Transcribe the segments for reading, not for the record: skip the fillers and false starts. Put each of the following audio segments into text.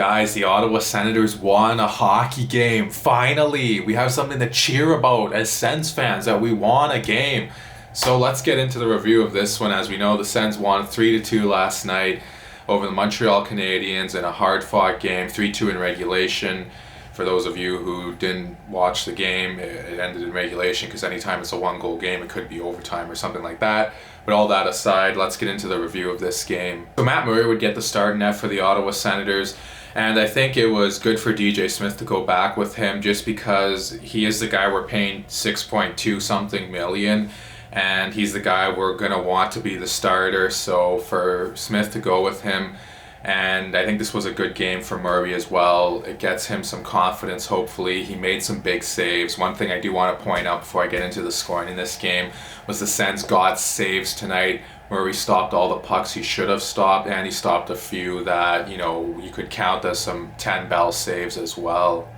Guys, the Ottawa Senators won a hockey game. Finally, we have something to cheer about as Sens fans, that we won a game. So let's get into the review of this one. As we know, the Sens won 3-2 last night over the Montreal Canadiens in a hard-fought game, 3-2 in regulation. For those of you who didn't watch the game, it ended in regulation because anytime it's a one-goal game, it could be overtime or something like that. But all that aside, let's get into the review of this game. So Matt Murray would get the start net for the Ottawa Senators, and I think it was good for DJ Smith to go back with him just because he is the guy we're paying 6.2 something million, and he's the guy we're going to want to be the starter. So for Smith to go with him, and I think this was a good game for Murray as well. It gets him some confidence, hopefully. He made some big saves. One thing I do want to point out before I get into the scoring in this game was the Sens got saves tonight. Murray stopped all the pucks he should have stopped, and he stopped a few that, you could count as some 10-bell saves as well.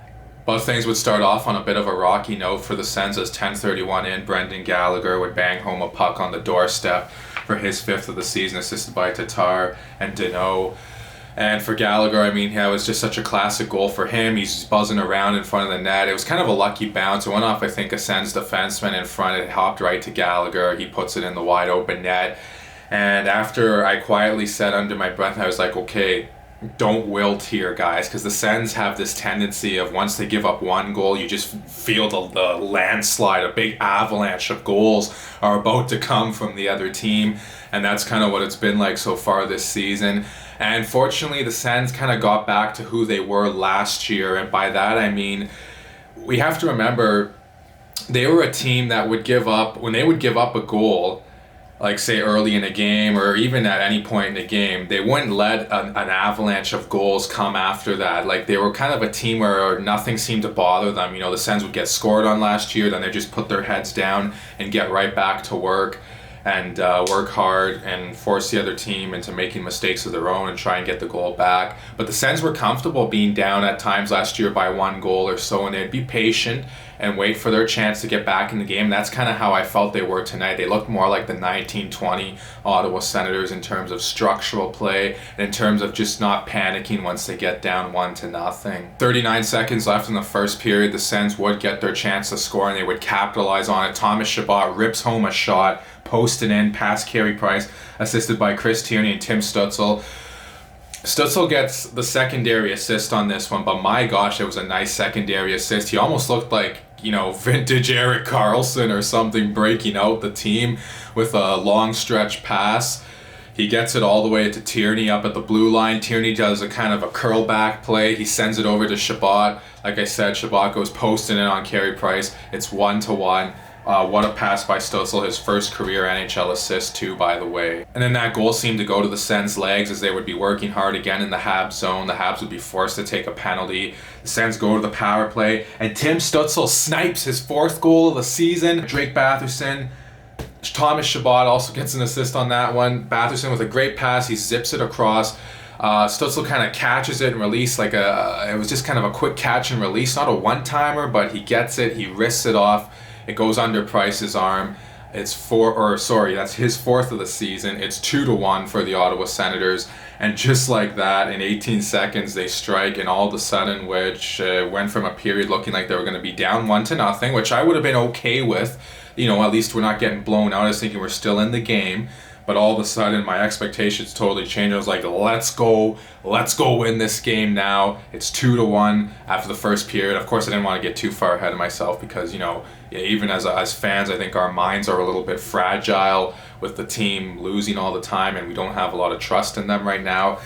But things would start off on a bit of a rocky note for the Sens as 10:31 in, Brendan Gallagher would bang home a puck on the doorstep for his fifth of the season, assisted by Tatar and Deneau. And for Gallagher, it was just such a classic goal for him. He's buzzing around in front of the net. It was kind of a lucky bounce. It went off, I think, a Sens defenseman in front. It hopped right to Gallagher. He puts it in the wide open net. And after I quietly said under my breath, I was like, okay, don't wilt here, guys, because the Sens have this tendency of once they give up one goal, you just feel the landslide, a big avalanche of goals are about to come from the other team, and that's kind of what it's been like so far this season. And fortunately, the Sens kind of got back to who they were last year, and by that I mean, we have to remember, they were a team that would give up, when they would give up a goal, like say early in a game or even at any point in the game, they wouldn't let an avalanche of goals come after that. Like, they were kind of a team where nothing seemed to bother them. The Sens would get scored on last year, then they just put their heads down and get right back to work and work hard and force the other team into making mistakes of their own and try and get the goal back. But the Sens were comfortable being down at times last year by one goal or so, and they'd be patient and wait for their chance to get back in the game. That's kind of how I felt they were tonight. They looked more like the 1920 Ottawa Senators in terms of structural play and in terms of just not panicking once they get down 1-0. 39 seconds left in the first period. The Sens would get their chance to score and they would capitalize on it. Thomas Chabot rips home a shot, posted in past Carey Price, assisted by Chris Tierney and Tim Stützle. Stützle gets the secondary assist on this one, but my gosh, it was a nice secondary assist. He almost looked like, vintage Erik Karlsson or something, breaking out the team with a long stretch pass. He gets it all the way to Tierney up at the blue line. Tierney does a kind of a curl back play. He sends it over to Chabot. Like I said, Chabot goes posting it on Carey Price. It's 1-1. What a pass by Stützle, his first career NHL assist too, by the way. And then that goal seemed to go to the Sens' legs as they would be working hard again in the Habs zone. The Habs would be forced to take a penalty. The Sens go to the power play, and Tim Stützle snipes his fourth goal of the season. Drake Batherson, Thomas Chabot also gets an assist on that one. Batherson with a great pass, he zips it across. Stützle kind of catches it and release it was just kind of a quick catch and release, not a one-timer, but he gets it, he wrists it off. It goes under Price's arm. That's his fourth of the season. It's 2-1 for the Ottawa Senators. And just like that, in 18 seconds, they strike, and all of a sudden, which went from a period looking like they were going to be down 1-0, which I would have been okay with. At least we're not getting blown out. I was thinking we're still in the game. But all of a sudden, my expectations totally changed. I was like, let's go win this game now. It's 2-1 after the first period. Of course, I didn't want to get too far ahead of myself because, even as fans, I think our minds are a little bit fragile with the team losing all the time, and we don't have a lot of trust in them right now.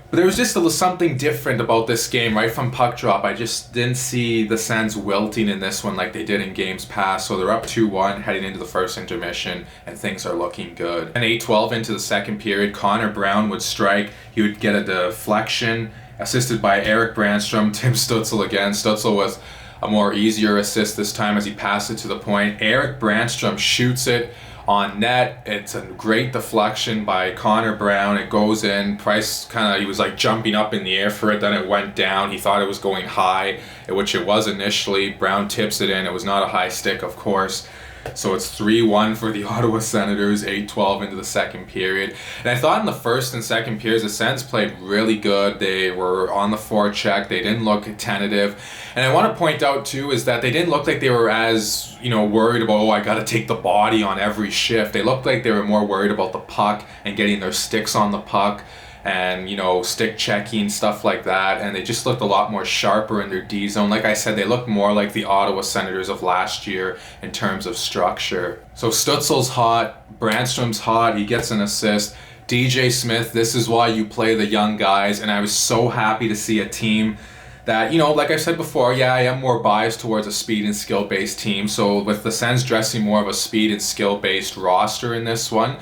But there was just something different about this game right from puck drop. I just didn't see the Sens wilting in this one like they did in games past. So they're up 2-1 heading into the first intermission, and things are looking good. And 8:12 into the second period, Connor Brown would strike. He would get a deflection, assisted by Erik Brannstrom. Tim Stützle again. Stützle with a more easier assist this time as he passed it to the point. Erik Brannstrom shoots it on net. It's a great deflection by Connor Brown. It goes in. Price he was like jumping up in the air for it, then it went down. He thought it was going high, which it was initially. Brown tips it in. It was not a high stick, of course. So it's 3-1 for the Ottawa Senators, 8-12 into the second period. And I thought in the first and second periods, the Sens played really good. They were on the forecheck. They didn't look tentative. And I want to point out, too, is that they didn't look like they were as, worried about, I got to take the body on every shift. They looked like they were more worried about the puck and getting their sticks on the puck and, stick checking, stuff like that. And they just looked a lot more sharper in their D zone. Like I said, they looked more like the Ottawa Senators of last year in terms of structure. So Stützle's hot, Brandstrom's hot, he gets an assist. DJ Smith, this is why you play the young guys. And I was so happy to see a team that, like I said before, I am more biased towards a speed and skill-based team. So with the Sens dressing more of a speed and skill-based roster in this one,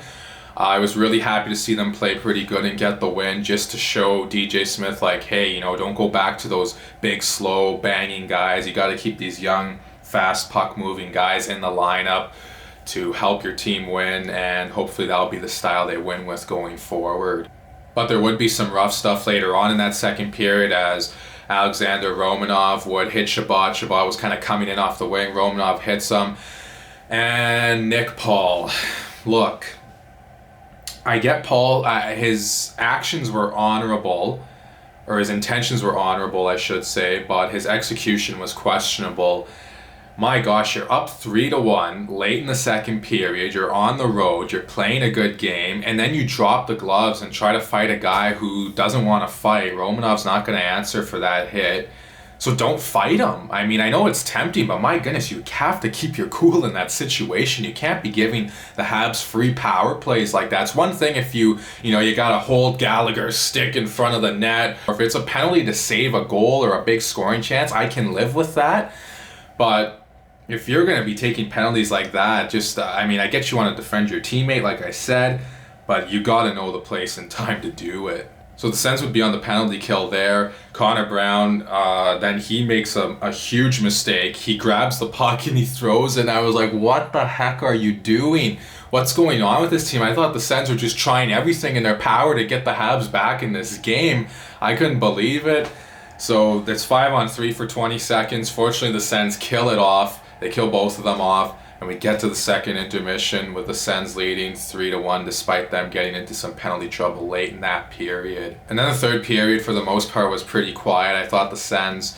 I was really happy to see them play pretty good and get the win, just to show DJ Smith, like, hey, don't go back to those big, slow, banging guys. You got to keep these young, fast, puck-moving guys in the lineup to help your team win, and hopefully that'll be the style they win with going forward. But there would be some rough stuff later on in that second period as Alexander Romanov would hit Chabot. Chabot was kind of coming in off the wing. Romanov hits him. And Nick Paul, look, I get Paul, his actions were honorable, or his intentions were honorable, I should say, but his execution was questionable. My gosh, you're up 3-1 late in the second period, you're on the road, you're playing a good game, and then you drop the gloves and try to fight a guy who doesn't want to fight. Romanov's not going to answer for that hit. So don't fight him. I mean, I know it's tempting, but my goodness, you have to keep your cool in that situation. You can't be giving the Habs free power plays like that. It's one thing if you got to hold Gallagher's stick in front of the net, or if it's a penalty to save a goal or a big scoring chance, I can live with that. But if you're going to be taking penalties like that, I get you want to defend your teammate, like I said, but you got to know the place and time to do it. So the Sens would be on the penalty kill there. Connor Brown, then he makes a huge mistake. He grabs the puck and he throws it, and I was like, what the heck are you doing? What's going on with this team? I thought the Sens were just trying everything in their power to get the Habs back in this game. I couldn't believe it. So it's 5-on-3 for 20 seconds. Fortunately, the Sens kill it off. They kill both of them off. And we get to the second intermission with the Sens leading 3-1 despite them getting into some penalty trouble late in that period. And then the third period, for the most part, was pretty quiet. I thought the Sens,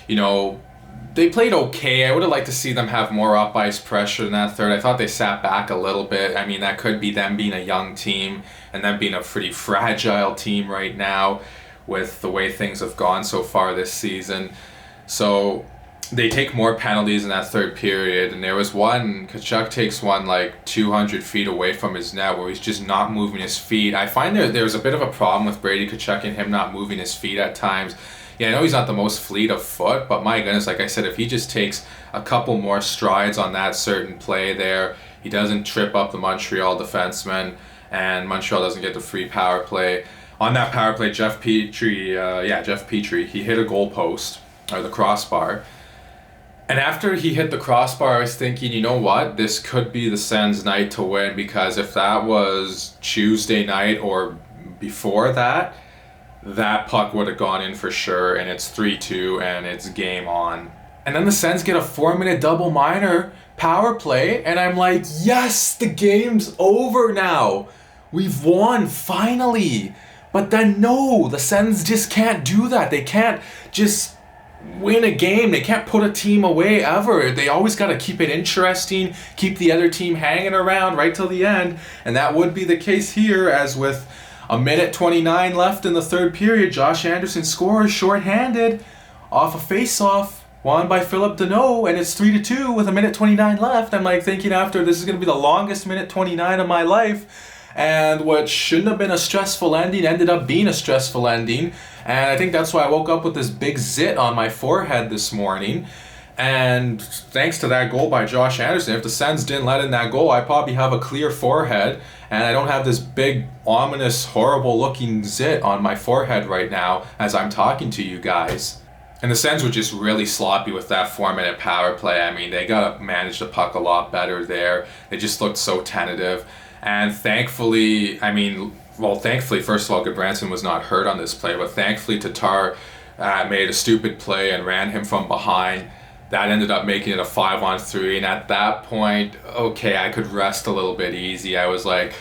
they played okay. I would have liked to see them have more up-ice pressure in that third. I thought they sat back a little bit. I mean, that could be them being a young team and them being a pretty fragile team right now with the way things have gone so far this season. So they take more penalties in that third period, and there was one, Tkachuk takes one like 200 feet away from his net where he's just not moving his feet. I find there's a bit of a problem with Brady Tkachuk and him not moving his feet at times. Yeah, I know he's not the most fleet of foot, but my goodness, like I said, if he just takes a couple more strides on that certain play there, he doesn't trip up the Montreal defenseman, and Montreal doesn't get the free power play. On that power play, Jeff Petrie, he hit a goal post, or the crossbar. And after he hit the crossbar, I was thinking, you know what? This could be the Sens' night to win, because if that was Tuesday night or before that, that puck would have gone in for sure, and it's 3-2, and it's game on. And then the Sens get a 4-minute double minor power play, and I'm like, yes, the game's over now. We've won, finally. But then no, the Sens just can't do that. They can't just win a game. They can't put a team away ever. They always got to keep it interesting, keep the other team hanging around right till the end. And that would be the case here, as with a minute 29 left in the third period, Josh Anderson scores shorthanded off a face-off won by Philip Deneau, and it's 3-2 with a minute 29 left. I'm like thinking after, this is going to be the longest minute 29 of my life. And what shouldn't have been a stressful ending ended up being a stressful ending. And I think that's why I woke up with this big zit on my forehead this morning. And thanks to that goal by Josh Anderson, if the Sens didn't let in that goal, I probably have a clear forehead. And I don't have this big, ominous, horrible-looking zit on my forehead right now as I'm talking to you guys. And the Sens were just really sloppy with that 4-minute power play. I mean, they got to manage the puck a lot better there. They just looked so tentative. And thankfully, first of all, Goodbranson was not hurt on this play, but thankfully Tatar made a stupid play and ran him from behind. That ended up making it a 5-on-3, and at that point, okay, I could rest a little bit easy. I was like,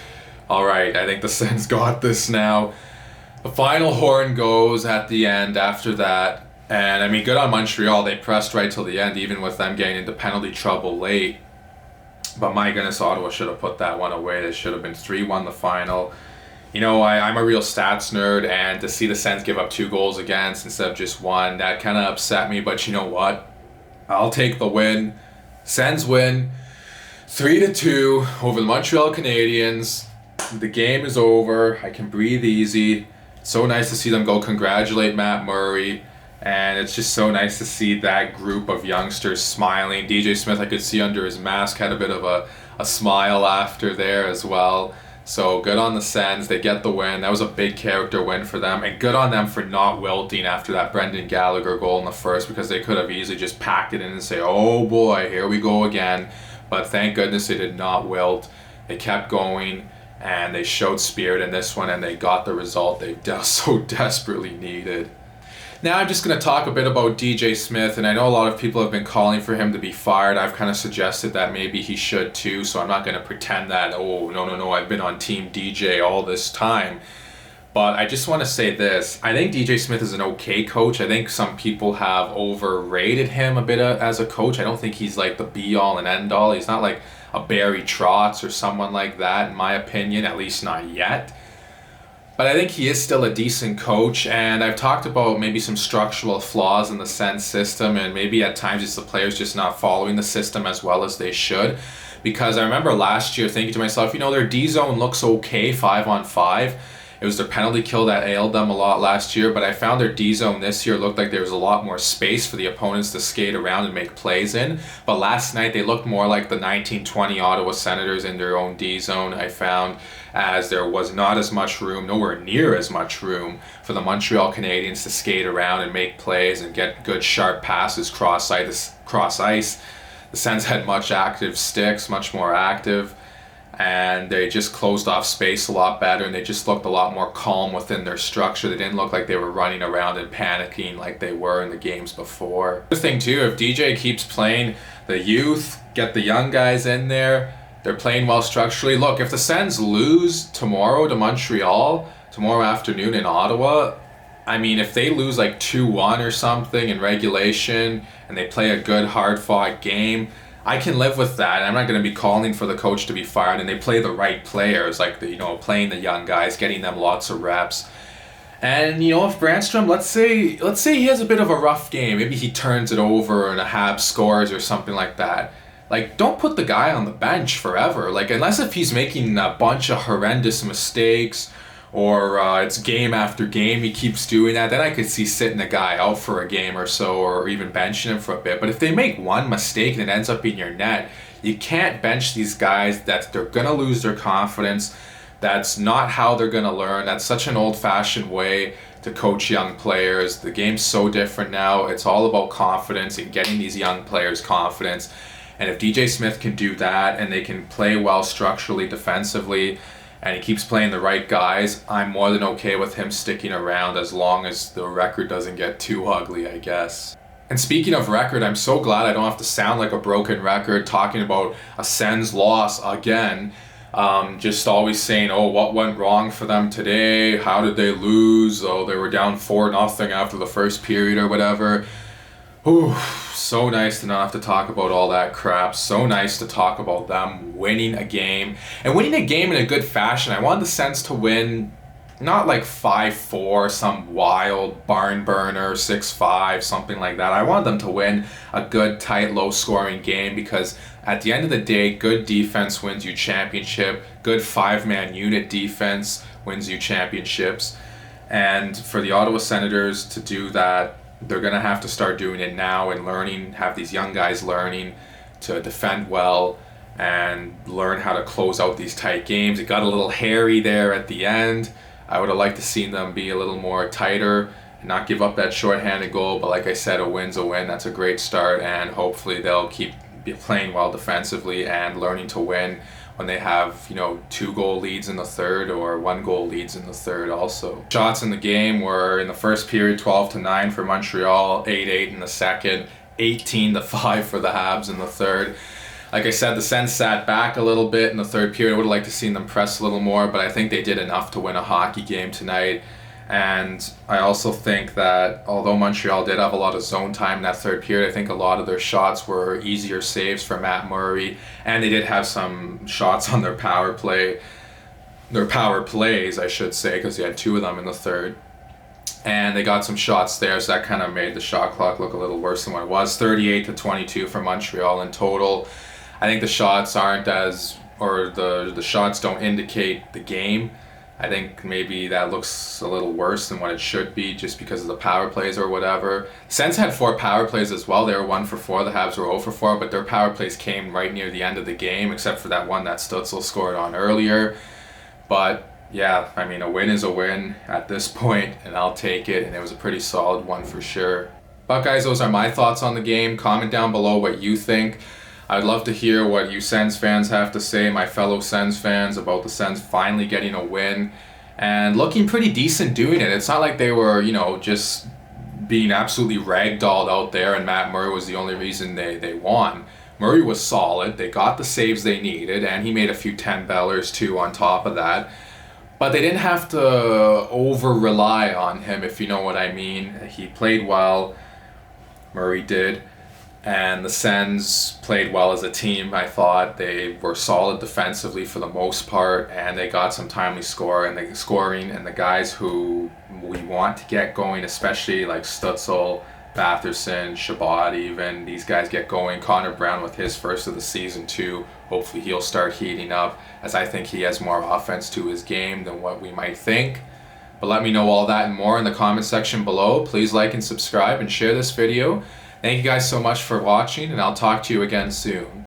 all right, I think the Sens got this now. The final horn goes at the end after that, and I mean, good on Montreal. They pressed right till the end, even with them getting into penalty trouble late. But my goodness, Ottawa should have put that one away. They should have been 3-1 the final. You know, I'm a real stats nerd, and to see the Sens give up 2 goals against instead of just 1, that kind of upset me. But you know what? I'll take the win. Sens win 3-2 over the Montreal Canadiens. The game is over. I can breathe easy. So nice to see them go congratulate Matt Murray. And it's just so nice to see that group of youngsters smiling. DJ Smith, I could see under his mask, had a bit of a smile after there as well. So good on the Sens. They get the win. That was a big character win for them. And good on them for not wilting after that Brendan Gallagher goal in the first, because they could have easily just packed it in and say, oh boy, here we go again. But thank goodness they did not wilt. They kept going, and they showed spirit in this one, and they got the result they so desperately needed. Now I'm just going to talk a bit about DJ Smith, and I know a lot of people have been calling for him to be fired. I've kind of suggested that maybe he should too, so I'm not going to pretend that, oh, no, I've been on Team DJ all this time. But I just want to say this. I think DJ Smith is an okay coach. I think some people have overrated him a bit as a coach. I don't think he's like the be-all and end-all. He's not like a Barry Trotz or someone like that, in my opinion, at least not yet. But I think he is still a decent coach, and I've talked about maybe some structural flaws in the Sens system, and maybe at times it's the players just not following the system as well as they should. Because I remember last year thinking to myself, you know, their D-zone looks okay 5-on-5. It was their penalty kill that ailed them a lot last year, but I found their D-zone this year looked like there was a lot more space for the opponents to skate around and make plays in. But last night they looked more like the 1920 Ottawa Senators in their own D-zone, I found, as there was not as much room, nowhere near as much room, for the Montreal Canadiens to skate around and make plays and get good sharp passes cross ice. The Sens had much active sticks, much more active, and they just closed off space a lot better, and they just looked a lot more calm within their structure. They didn't look like they were running around and panicking like they were in the games before. The thing too, if DJ keeps playing the youth, get the young guys in there, they're playing well structurally. Look, if the Sens lose tomorrow to Montreal, tomorrow afternoon in Ottawa, I mean, if they lose like 2-1 or something in regulation and they play a good hard-fought game, I can live with that. I'm not going to be calling for the coach to be fired, and they play the right players, like playing the young guys, getting them lots of reps. And if Brandstrom, let's say he has a bit of a rough game, maybe he turns it over and a Habs scores or something like that. Like, don't put the guy on the bench forever. Like, unless if he's making a bunch of horrendous mistakes, or it's game after game he keeps doing that, then I could see sitting the guy out for a game or so, or even benching him for a bit. But if they make one mistake and it ends up in your net, you can't bench these guys. That they're going to lose their confidence. That's not how they're going to learn. That's such an old-fashioned way to coach young players. The game's so different now. It's all about confidence and getting these young players confidence. And if DJ Smith can do that, and they can play well structurally, defensively, and he keeps playing the right guys, I'm more than okay with him sticking around, as long as the record doesn't get too ugly, I guess. And speaking of record, I'm so glad I don't have to sound like a broken record talking about a Sens loss again. Just always saying, oh, what went wrong for them today? How did they lose? Oh, they were down 4-0 after the first period or whatever. Ooh, so nice to not have to talk about all that crap. So nice to talk about them winning a game. And winning a game in a good fashion. I wanted the Sens to win, not like 5-4, some wild barn burner, 6-5, something like that. I wanted them to win a good, tight, low-scoring game, because at the end of the day, good defense wins you championship. Good 5-man unit defense wins you championships. And for the Ottawa Senators to do that, they're going to have to start doing it now and learning, have these young guys learning to defend well and learn how to close out these tight games. It got a little hairy there at the end. I would have liked to seen them be a little more tighter and not give up that shorthanded goal. But like I said, a win's a win. That's a great start, and hopefully they'll keep playing well defensively and learning to win when they have 2-goal leads in the third, or 1-goal leads in the third also. Shots in the game were in the first period 12-9 for Montreal, 8-8 in the second, 18-5 for the Habs in the third. Like I said, the Sens sat back a little bit in the third period. I would have liked to seen them press a little more, but I think they did enough to win a hockey game tonight. And I also think that although Montreal did have a lot of zone time in that third period, I think a lot of their shots were easier saves for Matt Murray, and they did have some shots on their power plays, I should say, because they had 2 of them in the third. And they got some shots there, so that kind of made the shot clock look a little worse than what it was. 38-22 for Montreal in total. I think the shots the shots don't indicate the game. I think maybe that looks a little worse than what it should be just because of the power plays or whatever. Sens had 4 power plays as well. They were 1 for 4. The Habs were 0 for 4, but their power plays came right near the end of the game, except for that one that Stützle scored on earlier. But yeah, I mean, a win is a win at this point, and I'll take it, and it was a pretty solid one for sure. But guys, those are my thoughts on the game. Comment down below what you think. I'd love to hear what you Sens fans have to say, my fellow Sens fans, about the Sens finally getting a win and looking pretty decent doing it. It's not like they were, just being absolutely ragdolled out there and Matt Murray was the only reason they won. Murray was solid. They got the saves they needed, and he made a few 10-bellers too on top of that. But they didn't have to over-rely on him, if you know what I mean. He played well. Murray did. And the Sens played well as a team, I thought. They were solid defensively for the most part, and they got some timely scoring, and the guys who we want to get going, especially like Stützle, Batherson, Chabot even, these guys get going. Connor Brown with his first of the season too. Hopefully he'll start heating up, as I think he has more offense to his game than what we might think. But let me know all that and more in the comment section below. Please like and subscribe and share this video. Thank you guys so much for watching, and I'll talk to you again soon.